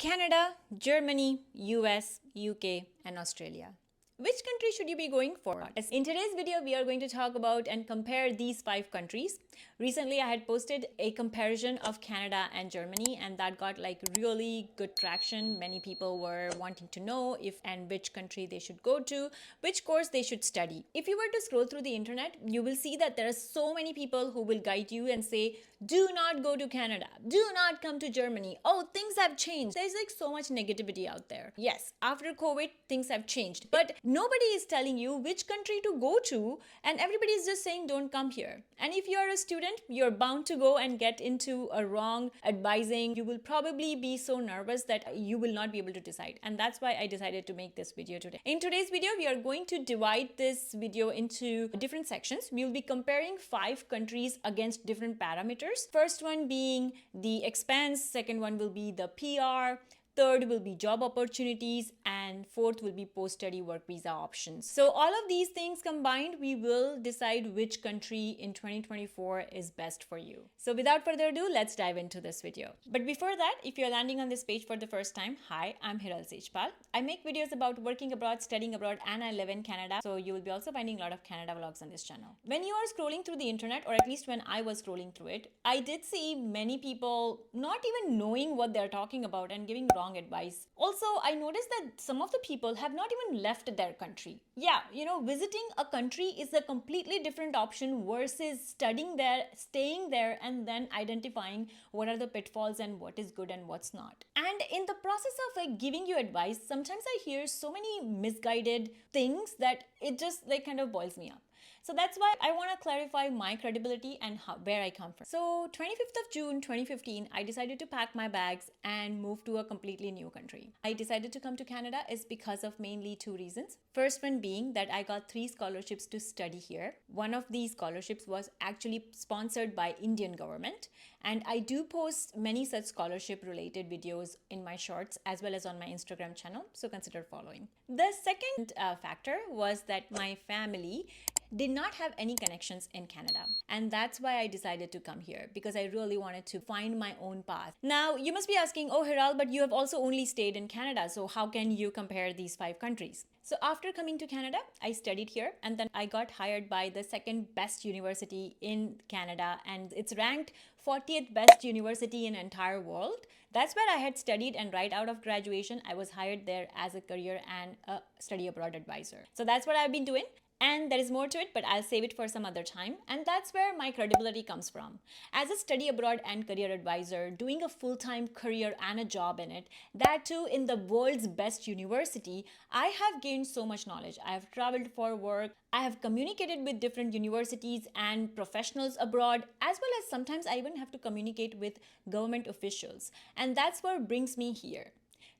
Canada, Germany, US, UK, and Australia. Which country should you be going for? In today's video, we are going to talk about and compare these 5 countries. Recently, I had posted a comparison of Canada and Germany, and that got like really good traction. Many people were wanting to know if and which country they should go to, which course they should study. If you were to scroll through the internet, you will see that there are so many people who will guide you and say, do not go to Canada, do not come to Germany. Oh, things have changed. There's like so much negativity out there. Yes, after COVID, things have changed, but nobody is telling you which country to go to, and everybody is just saying don't come here. And if you're a student, you're bound to go and get into a wrong advising. You will probably be so nervous that you will not be able to decide. And that's why I decided to make this video today. In today's video, we are going to divide this video into different sections. We will be comparing 5 countries against different parameters. First one being the expense, second one will be the PR, third will be job opportunities, and fourth will be post-study work visa options. So all of these things combined, we will decide which country in 2024 is best for you. So without further ado, let's dive into this video. But before that, if you're landing on this page for the first time, hi, I'm HiralsWorld. I make videos about working abroad, studying abroad, and I live in Canada. So you will be also finding a lot of Canada vlogs on this channel. When you are scrolling through the internet, or at least when I was scrolling through it, I did see many people not even knowing what they're talking about and giving wrong advice. Also, I noticed that some of the people have not even left their country. Yeah, visiting a country is a completely different option versus studying there, staying there, and then identifying what are the pitfalls and what is good and what's not. And in the process of giving you advice, sometimes I hear so many misguided things that it just kind of boils me up. So that's why I want to clarify my credibility and where I come from. So 25th of June 2015, I decided to pack my bags and move to a completely new country. I decided to come to Canada is because of mainly 2 reasons. First one being that I got 3 scholarships to study here. One of these scholarships was actually sponsored by Indian government, and I do post many such scholarship related videos in my shorts as well as on my Instagram channel, so consider following. The second factor was that my family did not have any connections in Canada, and that's why I decided to come here, because I really wanted to find my own path. Now you must be asking, oh Hiral, but you have also only stayed in Canada, so how can you compare these 5 countries? So after coming to Canada, I studied here, and then I got hired by the second best university in Canada, and it's ranked 40th best university in entire world. That's where I had studied, and right out of graduation, I was hired there as a career and a study abroad advisor. So that's what I've been doing. And there is more to it, but I'll save it for some other time. And that's where my credibility comes from. As a study abroad and career advisor, doing a full-time career and a job in it, that too in the world's best university, I have gained so much knowledge. I have traveled for work. I have communicated with different universities and professionals abroad, as well as sometimes I even have to communicate with government officials. And that's what brings me here.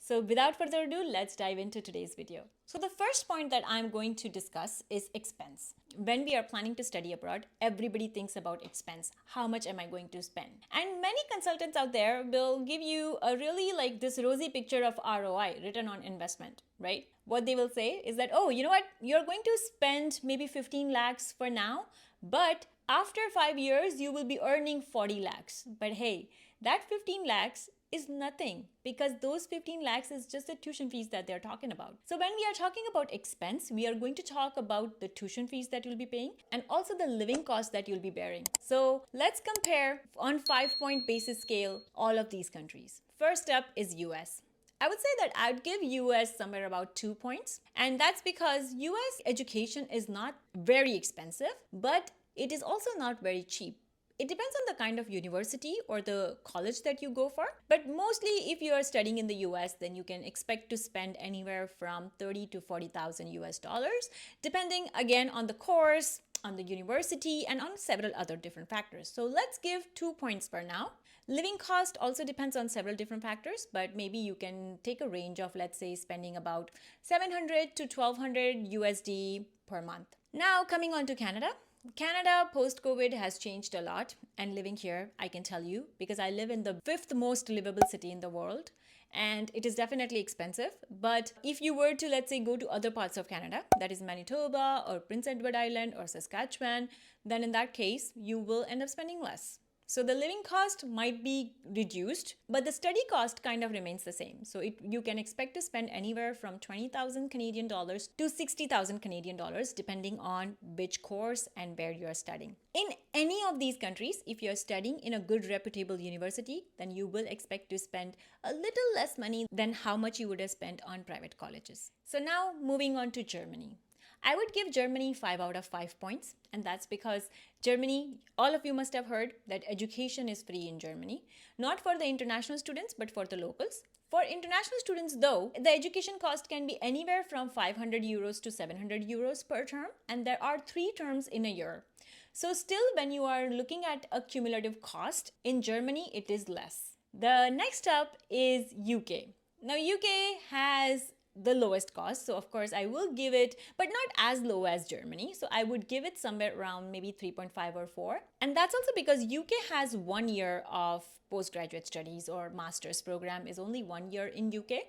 So without further ado, let's dive into today's video. So the first point that I'm going to discuss is expense. When we are planning to study abroad, everybody thinks about expense. How much am I going to spend? And many consultants out there will give you a really this rosy picture of ROI, return on investment, right? What they will say is that, oh, you know what? You're going to spend maybe 15 lakhs for now, but after 5 years, you will be earning 40 lakhs. But hey, that 15 lakhs is nothing, because those 15 lakhs is just the tuition fees that they're talking about. So when we are talking about expense, we are going to talk about the tuition fees that you'll be paying and also the living costs that you'll be bearing. So let's compare on 5-point basis scale all of these countries. First up is US. I would say that I'd give US somewhere about 2 points. And that's because US education is not very expensive, but it is also not very cheap. It depends on the kind of university or the college that you go for. But mostly if you are studying in the US, then you can expect to spend anywhere from 30 to 40,000 US dollars, depending again on the course, on the university, and on several other different factors. So let's give 2 points for now. Living cost also depends on several different factors, but maybe you can take a range of, let's say, spending about 700 to 1200 USD per month. Now coming on to Canada. Canada post-COVID has changed a lot, and living here, I can tell you, because I live in the 5th most livable city in the world, and it is definitely expensive. But if you were to, let's say, go to other parts of Canada, that is Manitoba or Prince Edward Island or Saskatchewan, then in that case, you will end up spending less. So the living cost might be reduced, but the study cost kind of remains the same. So you can expect to spend anywhere from 20,000 Canadian dollars to 60,000 Canadian dollars, depending on which course and where you are studying. In any of these countries, if you're studying in a good reputable university, then you will expect to spend a little less money than how much you would have spent on private colleges. So now moving on to Germany. I would give Germany 5 out of 5 points, and that's because Germany, all of you must have heard that education is free in Germany, not for the international students, but for the locals. For international students though, the education cost can be anywhere from 500 euros to 700 euros per term, and there are 3 terms in a year. So still, when you are looking at a cumulative cost, in Germany, it is less. The next up is UK. Now, UK has the lowest cost, so of course I will give it, but not as low as Germany, so I would give it somewhere around maybe 3.5 or 4. And that's also because UK has 1 year of postgraduate studies, or master's program is only 1 year in UK,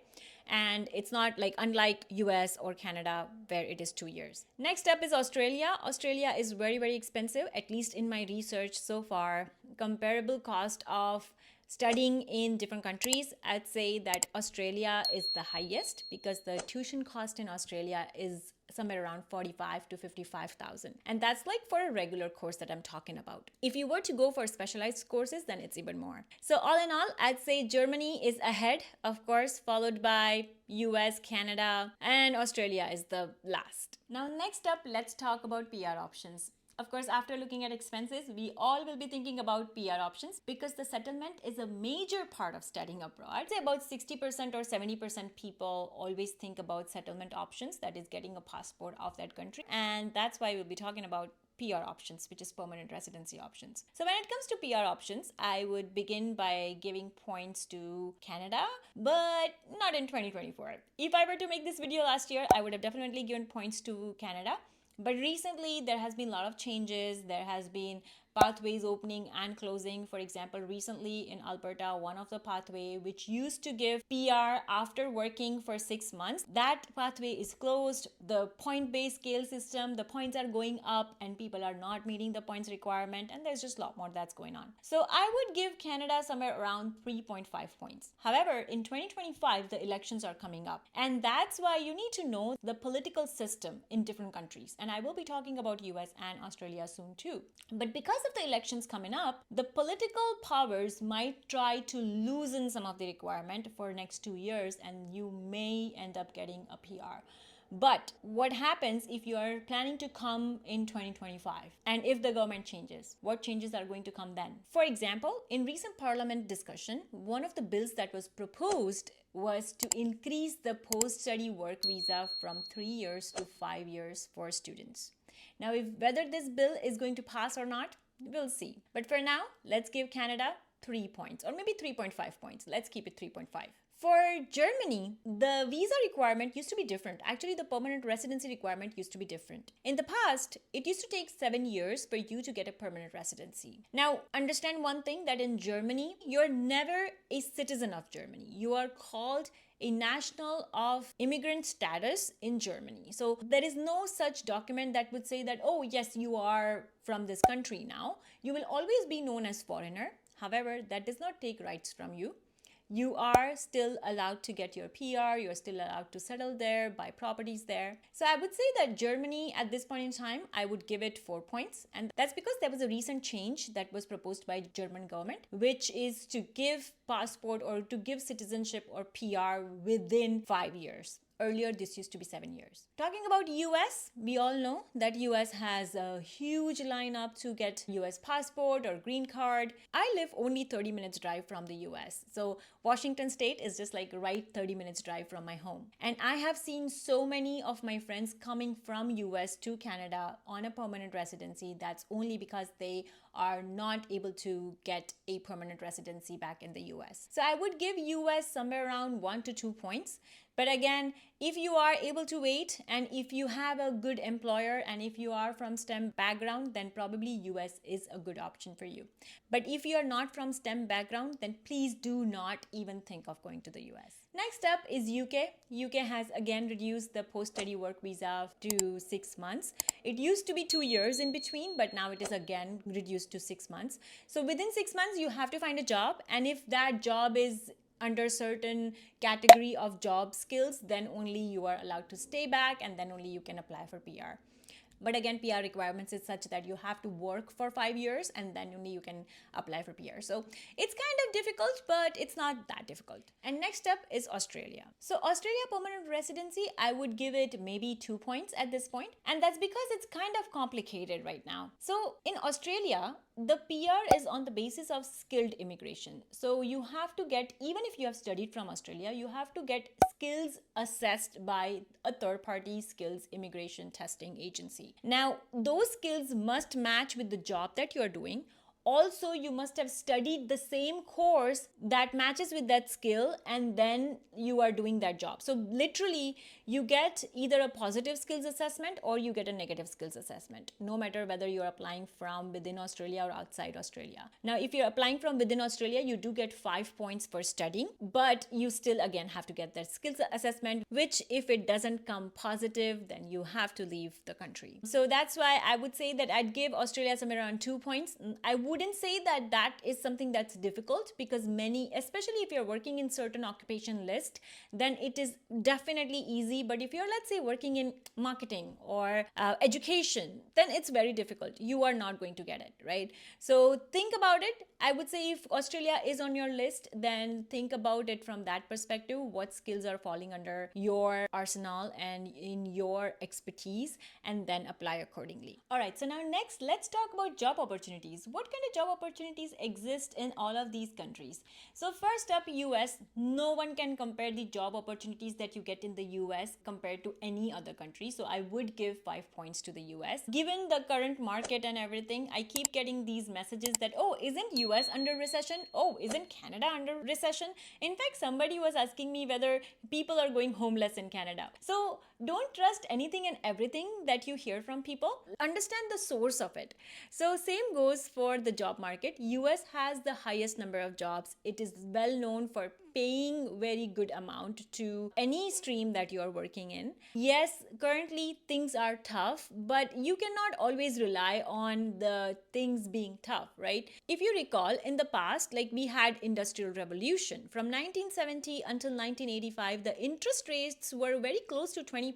and it's not like unlike US or Canada where it is 2 years. Next up is Australia. Australia is very expensive, at least in my research so far. Comparable cost of studying in different countries, I'd say that Australia is the highest because the tuition cost in Australia is somewhere around 45 to 55,000, and that's like for a regular course that I'm talking about. If you were to go for specialized courses, then it's even more. So all in all, I'd say Germany is ahead, of course, followed by US, Canada, and Australia is the last. Now next up, let's talk about PR options. Of course, after looking at expenses, we all will be thinking about PR options because the settlement is a major part of studying abroad. Say about 60% or 70% people always think about settlement options, that is getting a passport of that country. And that's why we'll be talking about PR options, which is permanent residency options. So when it comes to PR options, I would begin by giving points to Canada, but not in 2024. If I were to make this video last year, I would have definitely given points to Canada. But recently, there has been a lot of changes. There has been pathways opening and closing. For example, recently in Alberta, one of the pathway which used to give PR after working for 6 months, that pathway is closed. The point-based scale system, the points are going up and people are not meeting the points requirement, and there's just a lot more that's going on. So I would give Canada somewhere around 3.5 points. However, in 2025, the elections are coming up, and that's why you need to know the political system in different countries. And I will be talking about US and Australia soon too. But because of the elections coming up, the political powers might try to loosen some of the requirement for next 2 years, and you may end up getting a PR. But what happens if you are planning to come in 2025? And if the government changes, what changes are going to come then? For example, in recent parliament discussion, one of the bills that was proposed was to increase the post-study work visa from 3 years to 5 years for students. Now, whether this bill is going to pass or not, we'll see. But for now, let's give Canada 3 points, or maybe 3.5 points. Let's keep it 3.5. For Germany, the visa requirement used to be different. Actually, the permanent residency requirement used to be different. In the past, it used to take 7 years for you to get a permanent residency. Now, understand one thing, that in Germany, you're never a citizen of Germany. You are called a national of immigrant status in Germany. So there is no such document that would say that, oh yes, you are from this country now. You will always be known as foreigner. However, that does not take rights from you. You are still allowed to get your PR, you're still allowed to settle there, buy properties there. So I would say that Germany at this point in time, I would give it 4 points. And that's because there was a recent change that was proposed by German government, which is to give passport or to give citizenship or PR within 5 years. Earlier, this used to be 7 years. Talking about US, we all know that US has a huge lineup to get US passport or green card. I live only 30 minutes drive from the US. So Washington State is just like right 30 minutes drive from my home. And I have seen so many of my friends coming from US to Canada on a permanent residency. That's only because they are not able to get a permanent residency back in the US. So I would give US somewhere around 1 to 2 points. But again, if you are able to wait and if you have a good employer and if you are from STEM background, then probably US is a good option for you. But if you are not from STEM background, then please do not even think of going to the US. Next up is UK. UK has again reduced the post-study work visa to 6 months. It used to be 2 years in between, but now it is again reduced to 6 months. So within 6 months, you have to find a job. And if that job is under certain category of job skills, then only you are allowed to stay back, and then only you can apply for PR. But again, PR requirements is such that you have to work for 5 years and then only you can apply for PR. So it's kind of difficult, but it's not that difficult. And next up is Australia. So Australia permanent residency, I would give it maybe 2 points at this point. And that's because it's kind of complicated right now. So in Australia, the PR is on the basis of skilled immigration. So you have to get, even if you have studied from Australia, you have to get skills assessed by a third-party skills immigration testing agency. Now, those skills must match with the job that you are doing. Also, you must have studied the same course that matches with that skill, and then you are doing that job. So literally, you get either a positive skills assessment or you get a negative skills assessment, no matter whether you're applying from within Australia or outside Australia. Now, if you're applying from within Australia, you do get 5 points for studying, but you still again have to get that skills assessment, which if it doesn't come positive, then you have to leave the country. So that's why I would say that I'd give Australia somewhere around 2 points. I wouldn't say that that is something that's difficult, because many, especially if you're working in certain occupation list, then it is definitely easy. But if you're, let's say, working in marketing or education, then it's very difficult. You are not going to get it, right? So think about it. I would say if Australia is on your list, then think about it from that perspective. What skills are falling under your arsenal and in your expertise, and then apply accordingly. All right, so now next, let's talk about job opportunities. What kind of job opportunities exist in all of these countries? So first up, US. No one can compare the job opportunities that you get in the US compared to any other country. So I would give 5 points to the US. Given the current market and everything, I keep getting these messages that, oh, isn't US under recession? Oh, isn't Canada under recession? In fact, somebody was asking me whether people are going homeless in Canada. So don't trust anything and everything that you hear from people. Understand the source of it. So same goes for the job market. US has the highest number of jobs. It is well known for paying very good amount to any stream that you are working in. Yes, currently things are tough, but you cannot always rely on the things being tough, right? If you recall, in the past, like we had industrial revolution from 1970 until 1985, the interest rates were very close to 20%.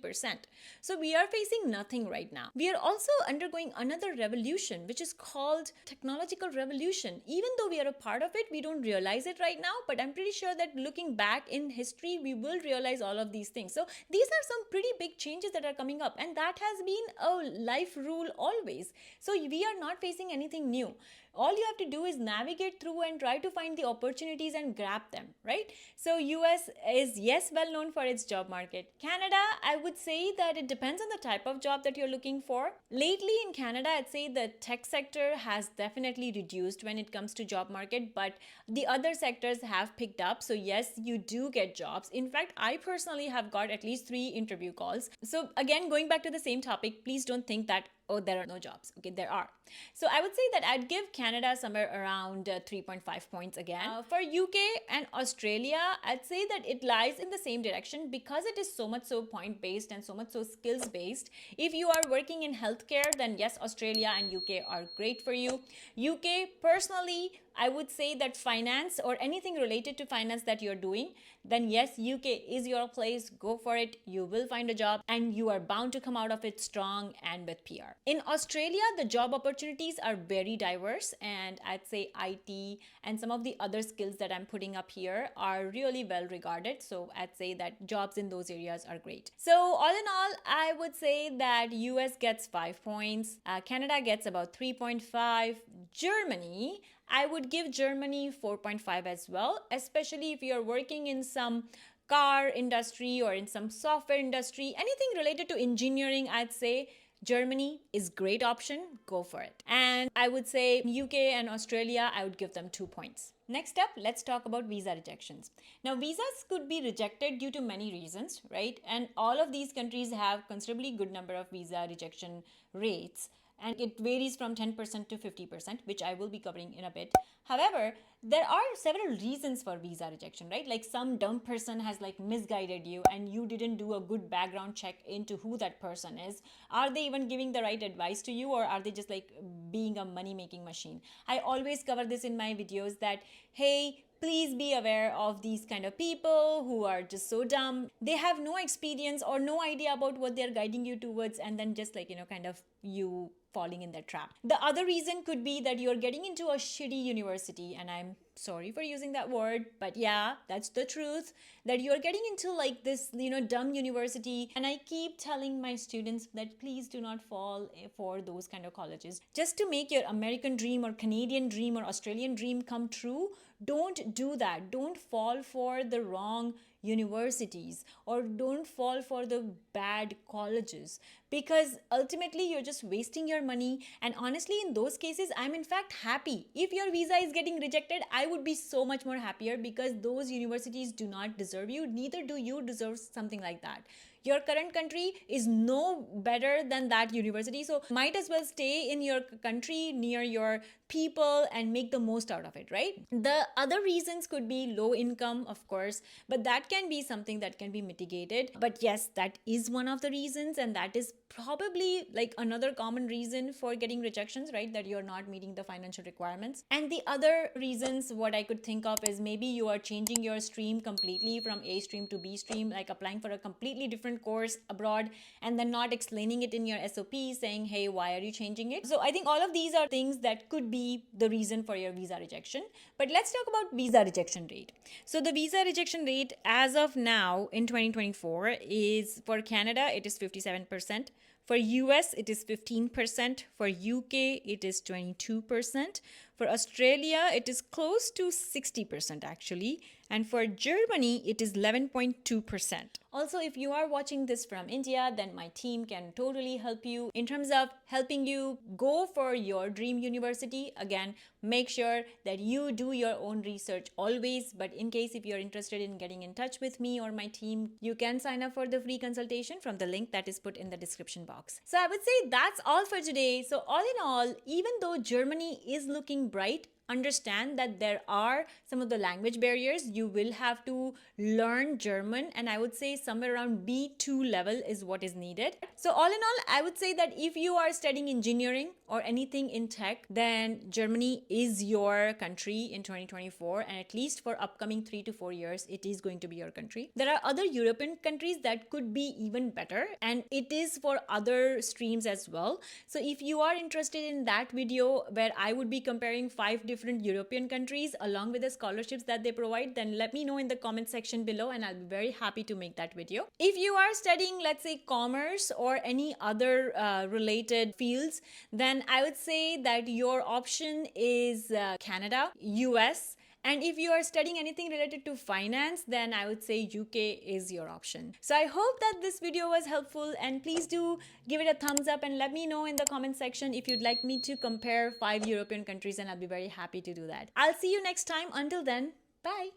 So we are facing nothing right now. We are also undergoing another revolution, which is called technological revolution. Even though we are a part of it, we don't realize it right now, but I'm pretty sure that looking back in history, we will realize all of these things. So these are some pretty big changes that are coming up, and that has been a life rule always. So we are not facing anything new. All you have to do is navigate through and try to find the opportunities and grab them, right? So US is, yes, well known for its job market. Canada, I would say that it depends on the type of job that you're looking for. Lately in Canada, I'd say the tech sector has definitely reduced when it comes to job market, but the other sectors have picked up. So yes, you do get jobs. In fact, I personally have got at least 3 interview calls. So again, going back to the same topic, please don't think that, oh, there are no jobs. Okay, there are. So I would say that I'd give Canada somewhere around 3.5 points again. For UK and Australia, I'd say that it lies in the same direction because it is so much so point-based and so much so skills-based. If you are working in healthcare, then yes, Australia and UK are great for you. UK, personally, I would say that finance or anything related to finance that you're doing, then yes, UK is your place. Go for it. You will find a job and you are bound to come out of it strong and with PR. In Australia, the job opportunities are very diverse, and I'd say IT and some of the other skills that I'm putting up here are really well regarded. So I'd say that jobs in those areas are great. So all in all, I would say that US gets 5 points. Canada gets about 3.5. Germany, I would give Germany 4.5 as well, especially if you're working in some car industry or in some software industry, anything related to engineering, I'd say Germany is great option. Go for it. And I would say UK and Australia, I would give them 2 points. Next up, let's talk about visa rejections. Now, visas could be rejected due to many reasons, right? And all of these countries have considerably good number of visa rejection rates. and it varies from 10% to 50%, which I will be covering in a bit. However, there are several reasons for visa rejection, right? Like some dumb person has like misguided you and you didn't do a good background check into who that person is. Are they even giving the right advice to you, or are they just like being a money making machine? I always cover this in my videos that, hey, please be aware of these kind of people who are just so dumb. They have no experience or no idea about what they're guiding you towards, and then just like, kind of you falling in that trap. The other reason could be that you're getting into a shitty university, and I'm sorry for using that word, but yeah, that's the truth, that you're getting into like this, dumb university. And I keep telling my students that please do not fall for those kind of colleges. Just to make your American dream or Canadian dream or Australian dream come true, don't do that. Don't fall for the wrong universities, or don't fall for the bad colleges, because ultimately you're just wasting your money. And honestly, in those cases, I'm in fact happy. If your visa is getting rejected, I would be so much more happier, because those universities do not deserve you. Neither do you deserve something like that. Your current country is no better than that university, so might as well stay in your country near your people and make the most out of it, right? The other reasons could be low income, of course, but that can be something that can be mitigated. But yes, that is one of the reasons, and that is probably like another common reason for getting rejections, right? That you're not meeting the financial requirements. And the other reasons, what I could think of, is maybe you are changing your stream completely from A stream to B stream, like applying for a completely different course abroad and then not explaining it in your SOP, saying, hey, why are you changing it? So I think all of these are things that could be the reason for your visa rejection. But let's talk about visa rejection rate. So the visa rejection rate as of now in 2024 is, for Canada, it is 57%. For US, it is 15%. For UK, it is 22%. For Australia, it is close to 60% actually. And for Germany, it is 11.2%. Also, if you are watching this from India, then my team can totally help you in terms of helping you go for your dream university. Again, make sure that you do your own research always. But in case if you're interested in getting in touch with me or my team, you can sign up for the free consultation from the link that is put in the description box. So I would say that's all for today. So all in all, even though Germany is looking bright, understand that there are some of the language barriers. You will have to learn German, and I would say somewhere around B2 level is what is needed. So all in all, I would say that if you are studying engineering or anything in tech, then Germany is your country in 2024, and at least for upcoming 3 to 4 years, it is going to be your country. There are other European countries that could be even better, and it is for other streams as well. So if you are interested in that video where I would be comparing 5 different European countries along with the scholarships that they provide, then let me know in the comment section below, and I'll be very happy to make that video. If you are studying, let's say, commerce or any other related fields, then I would say that your option is Canada, US. And if you are studying anything related to finance, then I would say UK is your option. So I hope that this video was helpful, and please do give it a thumbs up and let me know in the comment section if you'd like me to compare 5 European countries, and I'll be very happy to do that. I'll see you next time. Until then, bye.